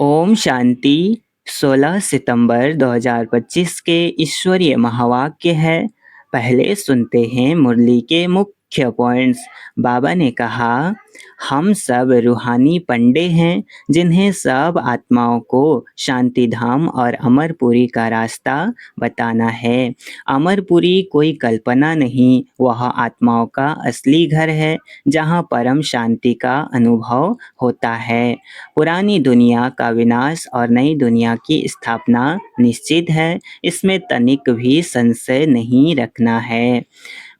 ओम शांति। 16 सितंबर 2025 के ईश्वरीय महावाक्य है। पहले सुनते हैं मुरली के मुख्य पॉइंट्स। बाबा ने कहा, हम सब रूहानी पंडे हैं जिन्हें सब आत्माओं को शांति धाम और अमरपुरी का रास्ता बताना है। अमरपुरी कोई कल्पना नहीं, वह आत्माओं का असली घर है जहाँ परम शांति का अनुभव होता है। पुरानी दुनिया का विनाश और नई दुनिया की स्थापना निश्चित है, इसमें तनिक भी संशय नहीं रखना है।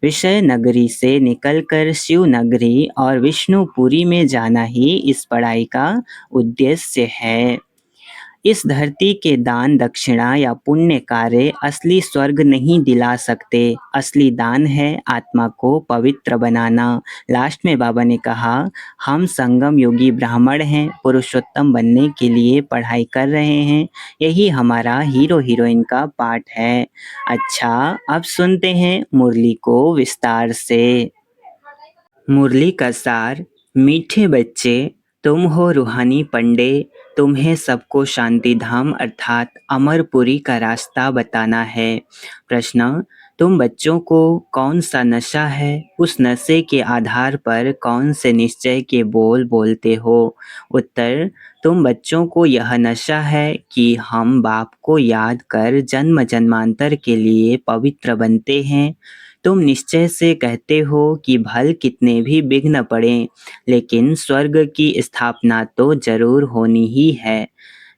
विषय नगरी से निकलकर शिव नगरी और विष्णुपुरी में जाना ही इस पढ़ाई का उद्देश्य है। इस धरती के दान दक्षिणा या पुण्य कार्य असली स्वर्ग नहीं दिला सकते। असली दान है आत्मा को पवित्र बनाना। लास्ट में बाबा ने कहा, हम संगम योगी ब्राह्मण हैं, पुरुषोत्तम बनने के लिए पढ़ाई कर रहे हैं। यही हमारा हीरो हीरोइन का पाठ है। अच्छा, अब सुनते हैं मुरली को विस्तार से। मुरली का सार। मीठे बच्चे, तुम हो रूहानी पंडे। तुम्हें सबको शांति धाम अर्थात अमरपुरी का रास्ता बताना है। प्रश्न, तुम बच्चों को कौन सा नशा है, उस नशे के आधार पर कौन से निश्चय के बोल बोलते हो? उत्तर, तुम बच्चों को यह नशा है कि हम बाप को याद कर जन्म जन्मांतर के लिए पवित्र बनते हैं। तुम निश्चय से कहते हो कि भल कितने भी विघ्न पड़े, लेकिन स्वर्ग की स्थापना तो जरूर होनी ही है।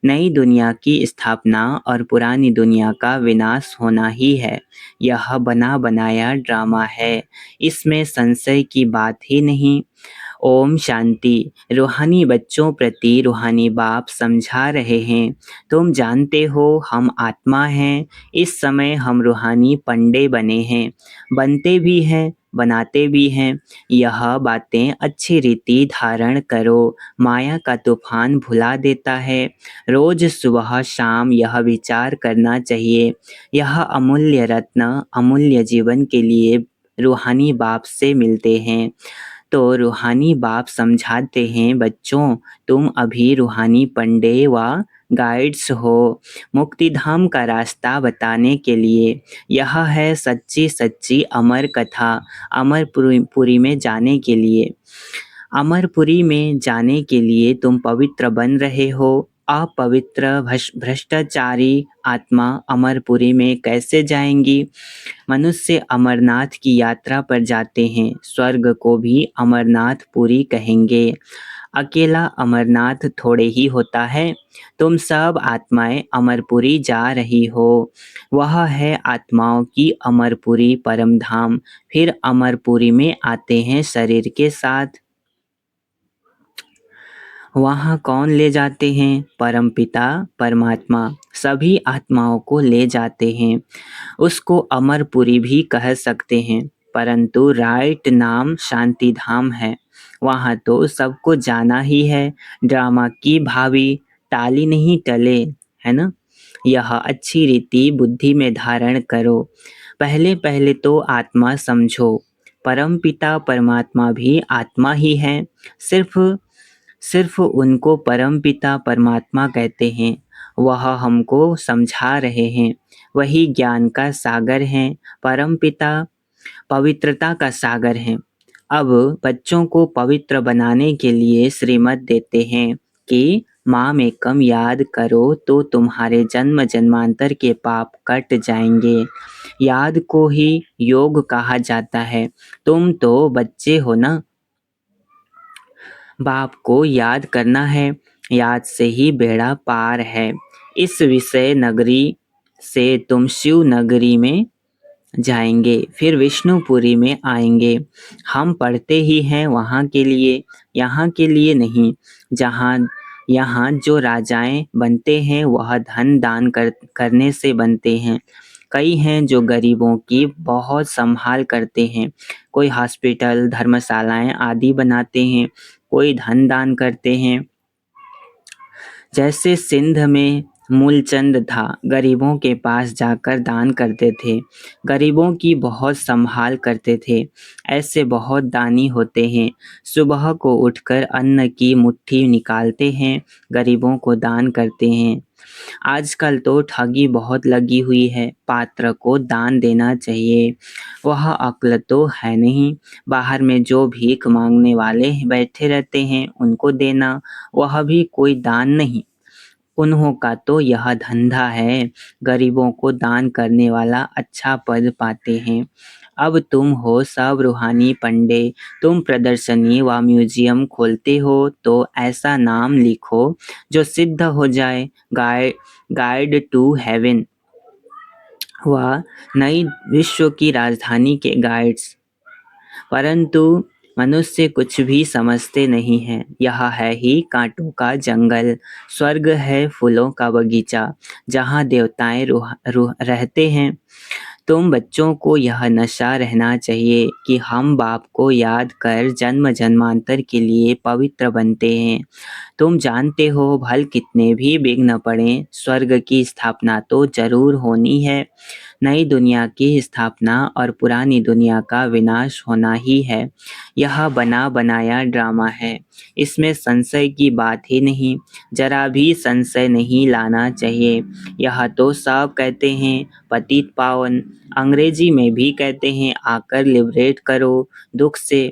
नई दुनिया की स्थापना और पुरानी दुनिया का विनाश होना ही है। यह बना बनाया ड्रामा है, इसमें संशय की बात ही नहीं। ओम शांति। रूहानी बच्चों प्रति रूहानी बाप समझा रहे हैं, तुम जानते हो हम आत्मा हैं। इस समय हम रूहानी पंडे बने हैं, बनते भी हैं, बनाते भी हैं। यह बातें अच्छी रीति धारण करो, माया का तूफान भुला देता है। रोज सुबह शाम यह विचार करना चाहिए। यह अमूल्य रत्न अमूल्य जीवन के लिए रूहानी बाप से मिलते हैं। तो रूहानी बाप समझाते हैं, बच्चों तुम अभी रूहानी पंडे व गाइड्स हो, मुक्ति धाम का रास्ता बताने के लिए। यह है सच्ची सच्ची अमर कथा। अमरपुरी में जाने के लिए, अमरपुरी में जाने के लिए तुम पवित्र बन रहे हो। अपवित्र भ्रष्टाचारी आत्मा अमरपुरी में कैसे जाएंगी? मनुष्य अमरनाथ की यात्रा पर जाते हैं, स्वर्ग को भी अमरनाथपुरी कहेंगे। अकेला अमरनाथ थोड़े ही होता है। तुम सब आत्माएं अमरपुरी जा रही हो। वह है आत्माओं की अमरपुरी परम धाम। फिर अमरपुरी में आते हैं शरीर के साथ। वहाँ कौन ले जाते हैं? परमपिता परमात्मा सभी आत्माओं को ले जाते हैं। उसको अमरपुरी भी कह सकते हैं, परंतु राइट नाम शांति धाम है। वहाँ तो सबको जाना ही है। ड्रामा की भावी टाली नहीं टले, है ना? यह अच्छी रीति बुद्धि में धारण करो। पहले पहले तो आत्मा समझो, परमपिता परमात्मा भी आत्मा ही है। सिर्फ सिर्फ उनको परमपिता परमात्मा कहते हैं। वह हमको समझा रहे हैं, वही ज्ञान का सागर हैं। परमपिता पवित्रता का सागर हैं। अब बच्चों को पवित्र बनाने के लिए श्रीमत देते हैं कि माम एकम याद करो तो तुम्हारे जन्म जन्मांतर के पाप कट जाएंगे। याद को ही योग कहा जाता है। तुम तो बच्चे हो ना, बाप को याद करना है, याद से ही बेड़ा पार है। इस विषय नगरी से तुम शिव नगरी में जाएंगे, फिर विष्णुपुरी में आएंगे। हम पढ़ते ही हैं वहाँ के लिए, यहाँ के लिए नहीं। जहाँ यहाँ जो राजाएं बनते हैं वह धन दान करने से बनते हैं। कई हैं जो गरीबों की बहुत संभाल करते हैं। कोई हॉस्पिटल धर्मशालाएं आदि बनाते हैं, कोई धन दान करते हैं। जैसे सिंध में मूलचंद था, गरीबों के पास जाकर दान करते थे, गरीबों की बहुत संभाल करते थे। ऐसे बहुत दानी होते हैं, सुबह को उठकर अन्न की मुट्ठी निकालते हैं, गरीबों को दान करते हैं। आजकल तो ठगी बहुत लगी हुई है, पात्र को दान देना चाहिए, वह अक्ल तो है नहीं। बाहर में जो भीख मांगने वाले बैठे रहते हैं उनको देना, वह भी कोई दान नहीं। उन्हों का तो यह धंधा है, गरीबों को दान करने वाला अच्छा पद पाते हैं। अब तुम हो सब रूहानी पंडे, तुम प्रदर्शनी व म्यूजियम खोलते हो तो ऐसा नाम लिखो जो सिद्ध हो जाए, गाइड टू हेवन व नई विश्व की राजधानी के गाइड्स। परंतु मनुष्य कुछ भी समझते नहीं हैं। यह है ही कांटों का जंगल, स्वर्ग है फूलों का बगीचा, जहाँ देवताएं रहते हैं। तुम बच्चों को यह नशा रहना चाहिए कि हम बाप को याद कर जन्म जन्मांतर के लिए पवित्र बनते हैं। तुम जानते हो भल कितने भी विघ्न पड़े, स्वर्ग की स्थापना तो जरूर होनी है। नई दुनिया की स्थापना और पुरानी दुनिया का विनाश होना ही है। यह बना बनाया ड्रामा है, इसमें संशय की बात ही नहीं, जरा भी संशय नहीं लाना चाहिए। यह तो सब कहते हैं पतित पावन, अंग्रेजी में भी कहते हैं आकर लिबरेट करो दुख से।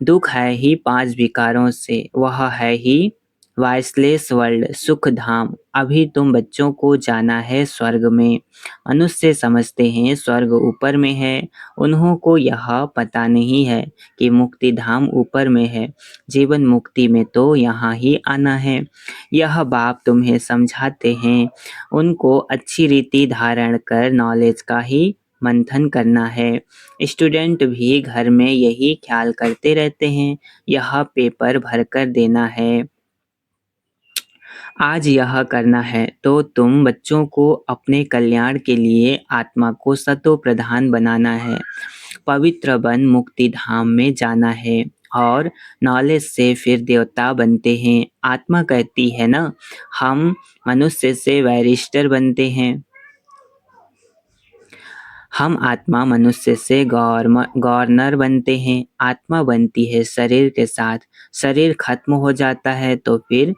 दुख है ही पांच विकारों से, वह है ही वाइसलेस वर्ल्ड, सुख धाम। अभी तुम बच्चों को जाना है स्वर्ग में। मनुष्य समझते हैं स्वर्ग ऊपर में है, उन्हों को यह पता नहीं है कि मुक्ति धाम ऊपर में है। जीवन मुक्ति में तो यहाँ ही आना है। यह बाप तुम्हें समझाते हैं, उनको अच्छी रीति धारण कर नॉलेज का ही मंथन करना है। स्टूडेंट भी घर में यही ख्याल करते रहते हैं, यह पेपर भरकर देना है, आज यह करना है। तो तुम बच्चों को अपने कल्याण के लिए आत्मा को सतो प्रधान बनाना है, पवित्र बन मुक्ति धाम में जाना है। और नॉलेज से फिर देवता बनते हैं। आत्मा कहती है ना, हम मनुष्य से वैरिस्टर बनते हैं। हम आत्मा मनुष्य से गवर्नर बनते हैं। आत्मा बनती है शरीर के साथ, शरीर खत्म हो जाता है तो फिर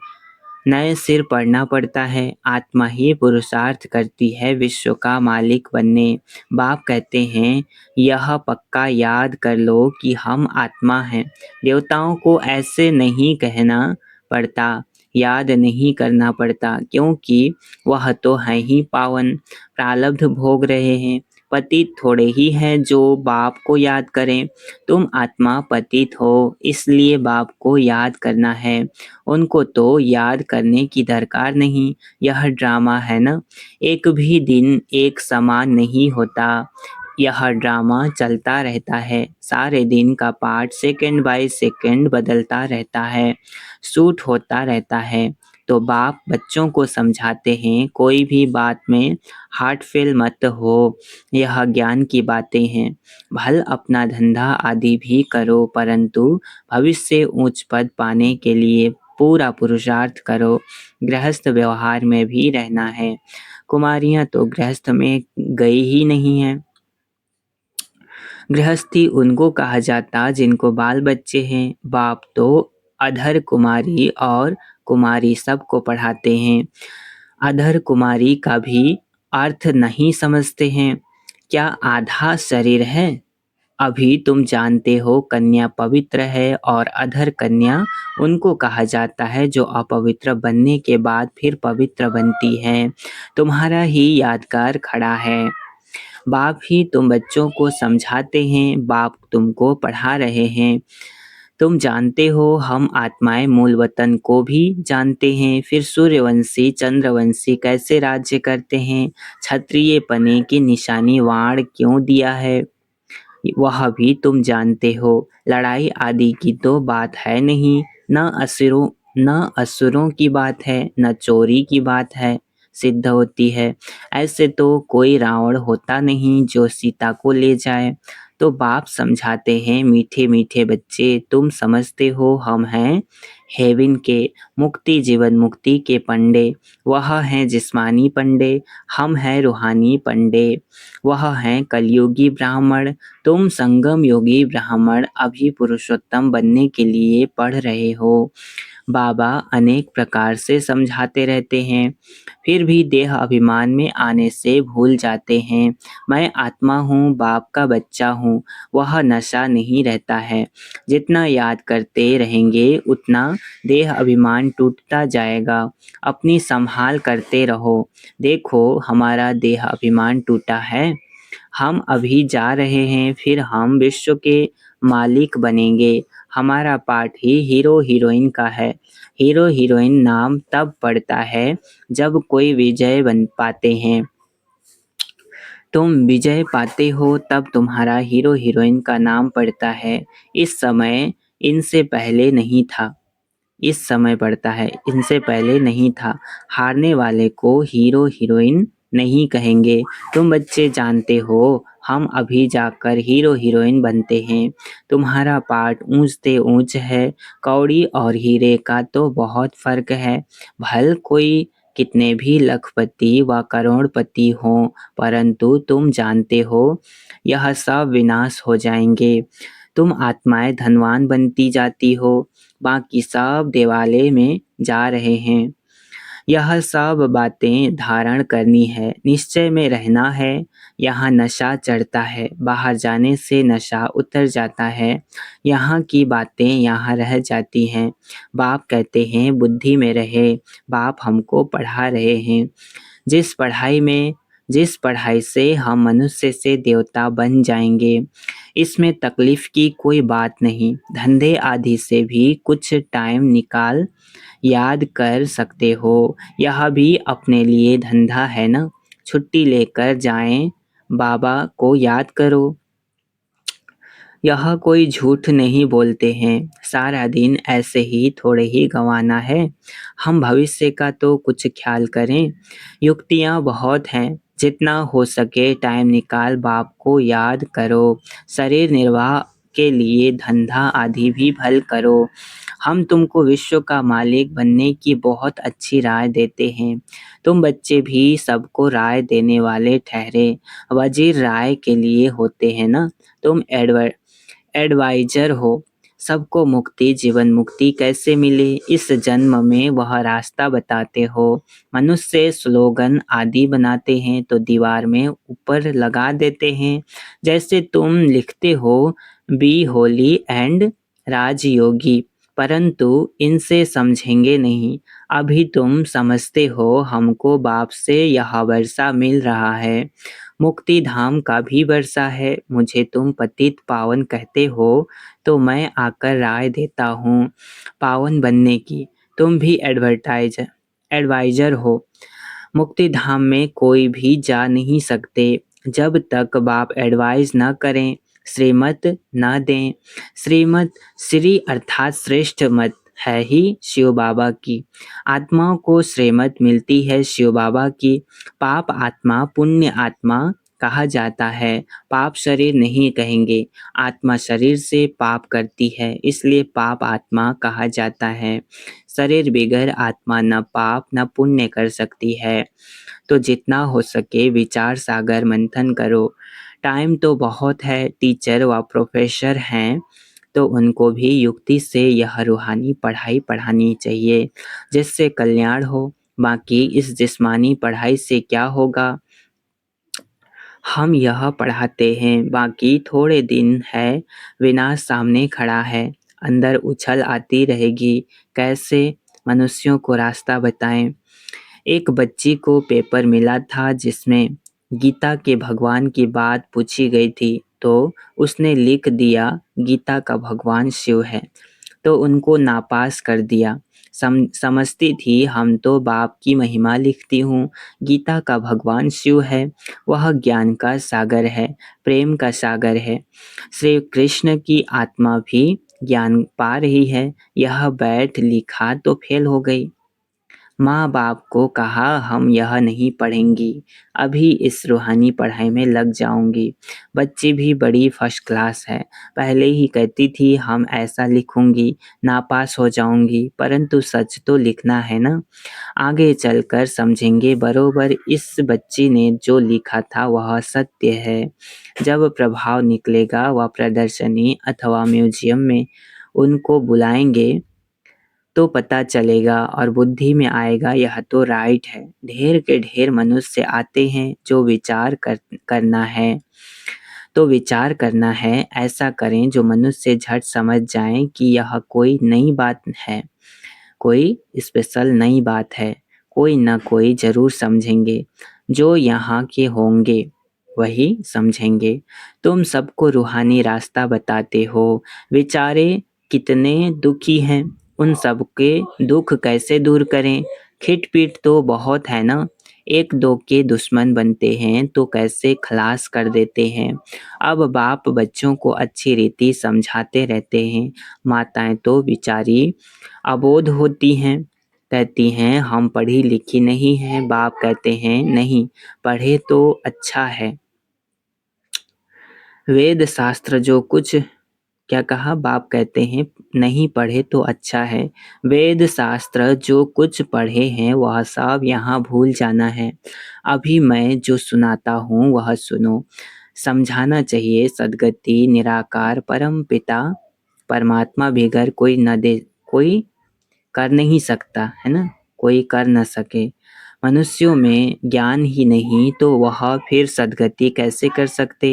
नए सिर पढ़ना पड़ता है। आत्मा ही पुरुषार्थ करती है विश्व का मालिक बनने। बाप कहते हैं यह पक्का याद कर लो कि हम आत्मा हैं। देवताओं को ऐसे नहीं कहना पड़ता, याद नहीं करना पड़ता, क्योंकि वह तो है ही पावन, प्रारब्ध भोग रहे हैं। पतित थोड़े ही हैं जो बाप को याद करें। तुम आत्मा पतित हो, इसलिए बाप को याद करना है, उनको तो याद करने की दरकार नहीं। यह ड्रामा है ना, एक भी दिन एक समान नहीं होता, यह ड्रामा चलता रहता है। सारे दिन का पार्ट सेकंड बाय सेकंड बदलता रहता है, शूट होता रहता है। तो बाप बच्चों को समझाते हैं कोई भी बात में हार्ट फेल मत हो, यह ज्ञान की बातें हैं। भल अपना धंधा आदि भी करो, परंतु भविष्य उच्च पद पाने के लिए पूरा पुरुषार्थ करो। गृहस्थ व्यवहार में भी रहना है। कुमारियां तो गृहस्थ में गई ही नहीं है। गृहस्थी उनको कहा जाता जिनको बाल बच्चे हैं। बाप तो अधर कुमारी और कुमारी सबको पढ़ाते हैं। अधर कुमारी का भी अर्थ नहीं समझते हैं। क्या आधा शरीर है? अभी तुम जानते हो कन्या पवित्र है और अधर कन्या उनको कहा जाता है जो अपवित्र बनने के बाद फिर पवित्र बनती है। तुम्हारा ही यादगार खड़ा है। बाप ही तुम बच्चों को समझाते हैं, बाप तुमको पढ़ा रहे हैं। तुम जानते हो हम आत्माएं मूल वतन को भी जानते हैं। फिर सूर्यवंशी चंद्रवंशी कैसे राज्य करते हैं, क्षत्रिय पने की निशानी वाण क्यों दिया है, वह भी तुम जानते हो। लड़ाई आदि की तो बात है नहीं, न असुरों की बात है, न चोरी की बात है सिद्ध होती है। ऐसे तो कोई रावण होता नहीं जो सीता को ले जाए। तो बाप समझाते हैं, मीठे मीठे बच्चे, तुम समझते हो हम हैं हेवन के, मुक्ति जीवन मुक्ति के पंडे। वह हैं जिस्मानी पंडे, हम हैं रूहानी पंडे। वह हैं कलयुगी ब्राह्मण, तुम संगम योगी ब्राह्मण। अभी पुरुषोत्तम बनने के लिए पढ़ रहे हो। बाबा अनेक प्रकार से समझाते रहते हैं, फिर भी देह अभिमान में आने से भूल जाते हैं। मैं आत्मा हूँ, बाप का बच्चा हूँ, वह नशा नहीं रहता है। जितना याद करते रहेंगे उतना देह अभिमान टूटता जाएगा। अपनी संभाल करते रहो। देखो हमारा देह अभिमान टूटा है। हम अभी जा रहे हैं, फिर हम विश्व के मालिक बनेंगे। हमारा पाठ ही हीरो हीरोइन का है। हीरो हीरोइन नाम तब पड़ता है जब कोई विजय बन पाते हैं। तुम विजय पाते हो तब तुम्हारा हीरो हीरोइन का नाम पड़ता है। इस समय इनसे पहले नहीं था। इस समय पड़ता है, इनसे पहले नहीं था। हारने वाले को हीरो हीरोइन नहीं कहेंगे। तुम बच्चे जानते हो हम अभी जाकर हीरो हीरोइन बनते हैं। तुम्हारा पाठ ऊंच से ऊंच है। कौड़ी और हीरे का तो बहुत फर्क है। भल कोई कितने भी लखपति व करोड़पति हों, परंतु तुम जानते हो यह सब विनाश हो जाएंगे। तुम आत्माएं धनवान बनती जाती हो, बाकी सब देवालय में जा रहे हैं। यह सब बातें धारण करनी है, निश्चय में रहना है। यहाँ नशा चढ़ता है, बाहर जाने से नशा उतर जाता है। यहाँ की बातें यहाँ रह जाती हैं। बाप कहते हैं बुद्धि में रहे। बाप हमको पढ़ा रहे हैं। जिस पढ़ाई से हम मनुष्य से देवता बन जाएंगे, इसमें तकलीफ की कोई बात नहीं। धंधे आदि से भी कुछ टाइम निकाल याद कर सकते हो। यह भी अपने लिए धंधा है ना। छुट्टी लेकर जाएं, बाबा को याद करो। यह कोई झूठ नहीं बोलते हैं। सारा दिन ऐसे ही थोड़े ही गंवाना है। हम भविष्य का तो कुछ ख्याल करें। युक्तियाँ बहुत हैं, जितना हो सके टाइम निकाल बाप को याद करो। शरीर निर्वाह के लिए धंधा आदि भी भल करो। हम तुमको विश्व का मालिक बनने की बहुत अच्छी राय देते हैं। तुम बच्चे भी सबको राय देने वाले ठहरे। वजीर राय के लिए होते हैं ना। तुम एडवाइजर हो। सबको मुक्ति जीवन मुक्ति कैसे मिले, इस जन्म में वह रास्ता बताते हो। मनुष्य स्लोगन आदि बनाते हैं तो दीवार में ऊपर लगा देते हैं। जैसे तुम लिखते हो बी होली एंड राजयोगी, परंतु इनसे समझेंगे नहीं। अभी तुम समझते हो हमको बाप से यह वर्षा मिल रहा है। मुक्ति धाम का भी वर्षा है। मुझे तुम पतित पावन कहते हो तो मैं आकर राय देता हूँ पावन बनने की। तुम भी एडवाइजर हो। मुक्ति धाम में कोई भी जा नहीं सकते जब तक बाप एडवाइस न करें, श्रीमत न दें। श्रीमत श्री अर्थात श्रेष्ठ मत है ही शिव बाबा की। आत्माओं को श्रीमत मिलती है शिव बाबा की। पाप आत्मा पुण्य आत्मा कहा जाता है। पाप शरीर नहीं कहेंगे। आत्मा शरीर से पाप करती है, इसलिए पाप आत्मा कहा जाता है। शरीर बिगैर आत्मा न पाप न पुण्य कर सकती है। तो जितना हो सके विचार सागर मंथन करो। टाइम तो बहुत है। टीचर व प्रोफेसर हैं तो उनको भी युक्ति से यह रूहानी पढ़ाई पढ़ानी चाहिए, जिससे कल्याण हो। बाकी इस जिस्मानी पढ़ाई से क्या होगा। हम यह पढ़ाते हैं, बाकी थोड़े दिन है, विनाश सामने खड़ा है। अंदर उछल आती रहेगी। कैसे मनुष्यों को रास्ता बताएं। एक बच्ची को पेपर मिला था जिसमें गीता के भगवान की बात पूछी गई थी, तो उसने लिख दिया गीता का भगवान शिव है, तो उनको नापास कर दिया। समझती थी हम तो बाप की महिमा लिखती हूँ। गीता का भगवान शिव है। वह ज्ञान का सागर है, प्रेम का सागर है। श्री कृष्ण की आत्मा भी ज्ञान पा रही है। यह बैठ लिखा तो फेल हो गई। माँ बाप को कहा हम यह नहीं पढ़ेंगी, अभी इस रूहानी पढ़ाई में लग जाऊंगी। बच्ची भी बड़ी फर्स्ट क्लास है, पहले ही कहती थी हम ऐसा लिखूंगी नापास हो जाऊंगी, परंतु सच तो लिखना है ना। आगे चलकर समझेंगे बरोबर इस बच्ची ने जो लिखा था वह सत्य है। जब प्रभाव निकलेगा वह प्रदर्शनी अथवा म्यूजियम में उनको बुलाएंगे तो पता चलेगा और बुद्धि में आएगा यह तो राइट है। ढेर के ढेर मनुष्य आते हैं जो करना है तो विचार करना है, ऐसा करें जो मनुष्य झट समझ जाएं कि यह कोई नई बात है, कोई स्पेशल नई बात है। कोई न कोई जरूर समझेंगे, जो यहाँ के होंगे वही समझेंगे। तुम सबको रूहानी रास्ता बताते हो, बेचारे कितने दुखी हैं, उन सबके दुख कैसे दूर करें। खिटपीट तो बहुत है ना, एक दो के दुश्मन बनते हैं तो कैसे खलास कर देते हैं। अब बाप बच्चों को अच्छी रीति समझाते रहते हैं, माताएं तो बेचारी अबोध होती हैं, कहती हैं हम पढ़ी लिखी नहीं हैं। बाप कहते हैं नहीं, पढ़े तो अच्छा है। वेद शास्त्र जो कुछ क्या कहा, बाप कहते हैं नहीं पढ़े तो अच्छा है। वेद शास्त्र जो कुछ पढ़े हैं वह सब यहाँ भूल जाना है। अभी मैं जो सुनाता हूँ वह सुनो। समझाना चाहिए सद्गति निराकार परम पिता परमात्मा बिगर कोई न दे, कोई कर नहीं सकता है ना, कोई कर न सके। मनुष्यों में ज्ञान ही नहीं तो वह फिर सद्गति कैसे कर सकते।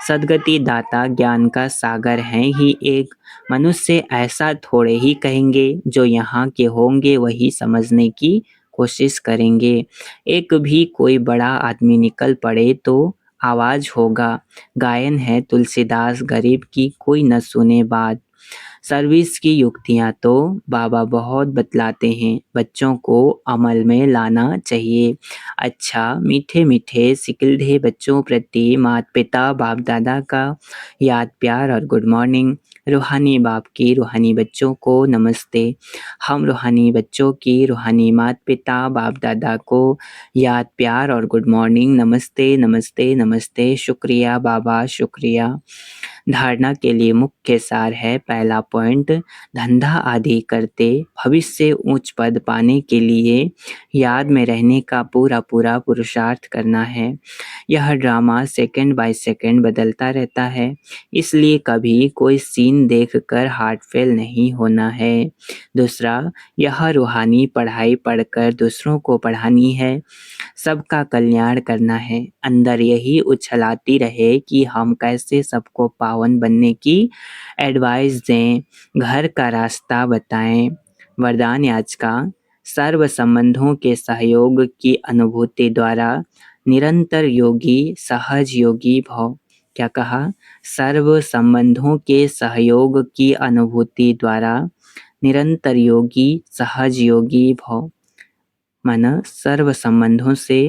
सद्गति दाता ज्ञान का सागर हैं ही एक। मनुष्य ऐसा थोड़े ही कहेंगे, जो यहाँ के होंगे वही समझने की कोशिश करेंगे। एक भी कोई बड़ा आदमी निकल पड़े तो आवाज होगा। गायन है तुलसीदास गरीब की कोई न सुने बात। सर्विस की युक्तियाँ तो बाबा बहुत बतलाते हैं, बच्चों को अमल में लाना चाहिए। अच्छा मीठे मीठे सिकिलधे बच्चों प्रति माता पिता बाप दादा का याद प्यार और गुड मॉर्निंग। रूहानी बाप की रूहानी बच्चों को नमस्ते। हम रूहानी बच्चों की रूहानी माता पिता बाप दादा को याद प्यार और गुड मॉर्निंग, नमस्ते नमस्ते नमस्ते, शुक्रिया बाबा शुक्रिया। धारणा के लिए मुख्य सार है, पहला पॉइंट, धंधा आदि करते भविष्य उच्च पद पाने के लिए याद में रहने का पूरा पूरा पुरुषार्थ करना है। यह ड्रामा सेकंड बाय सेकंड बदलता रहता है, इसलिए कभी कोई सीन देखकर हार्ट फेल नहीं होना है। दूसरा, यह रूहानी पढ़ाई पढ़कर दूसरों को पढ़ानी है, सबका कल्याण करना है। अंदर यही उछलाती रहे कि हम कैसे सबको पावन बनने की एडवाइस दें, घर का रास्ता बताएं। वरदान आज का, सर्व संबंधों के सहयोग की अनुभूति द्वारा निरंतर योगी सहज योगी भव। क्या कहा, सर्व संबंधों के सहयोग की अनुभूति द्वारा निरंतर योगी सहज योगी भव। माना सर्व संबंधों से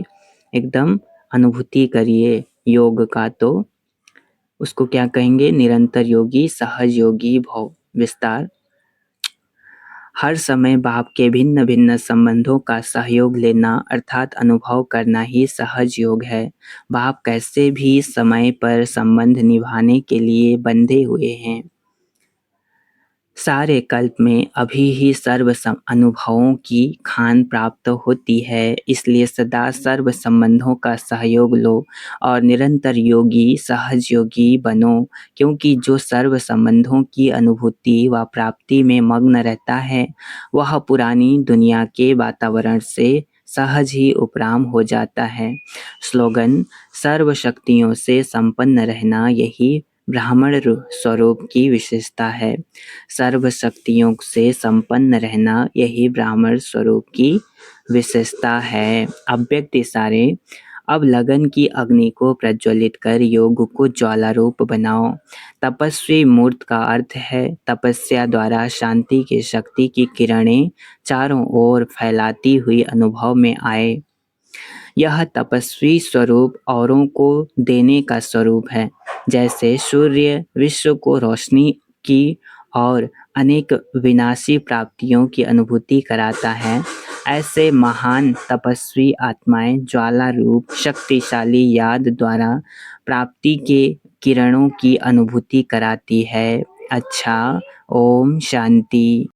एकदम अनुभूति करिए योग का, तो उसको क्या कहेंगे, निरंतर योगी सहज योगी भव। विस्तार, हर समय बाप के भिन्न भिन्न संबंधों का सहयोग लेना अर्थात अनुभव करना ही सहज योग है। बाप कैसे भी समय पर संबंध निभाने के लिए बंधे हुए हैं। सारे कल्प में अभी ही सर्व अनुभवों की खान प्राप्त होती है, इसलिए सदा सर्व संबंधों का सहयोग लो और निरंतर योगी सहज योगी बनो, क्योंकि जो सर्व संबंधों की अनुभूति व प्राप्ति में मग्न रहता है वह पुरानी दुनिया के वातावरण से सहज ही उपराम हो जाता है। स्लोगन, सर्व शक्तियों से संपन्न रहना यही ब्राह्मण स्वरूप की विशेषता है। सर्व शक्तियों से संपन्न रहना यही ब्राह्मण स्वरूप की विशेषता है। अव्यक्त इशारे, अब लगन की अग्नि को प्रज्वलित कर योग को ज्वाला रूप बनाओ। तपस्वी मूर्त का अर्थ है तपस्या द्वारा शांति की शक्ति की किरणें चारों ओर फैलाती हुई अनुभव में आए। यह तपस्वी स्वरूप औरों को देने का स्वरूप है। जैसे सूर्य विश्व को रोशनी की और अनेक विनाशी प्राप्तियों की अनुभूति कराता है, ऐसे महान तपस्वी आत्माएं ज्वाला रूप शक्तिशाली याद द्वारा प्राप्ति के किरणों की अनुभूति कराती है। अच्छा, ओम शांति।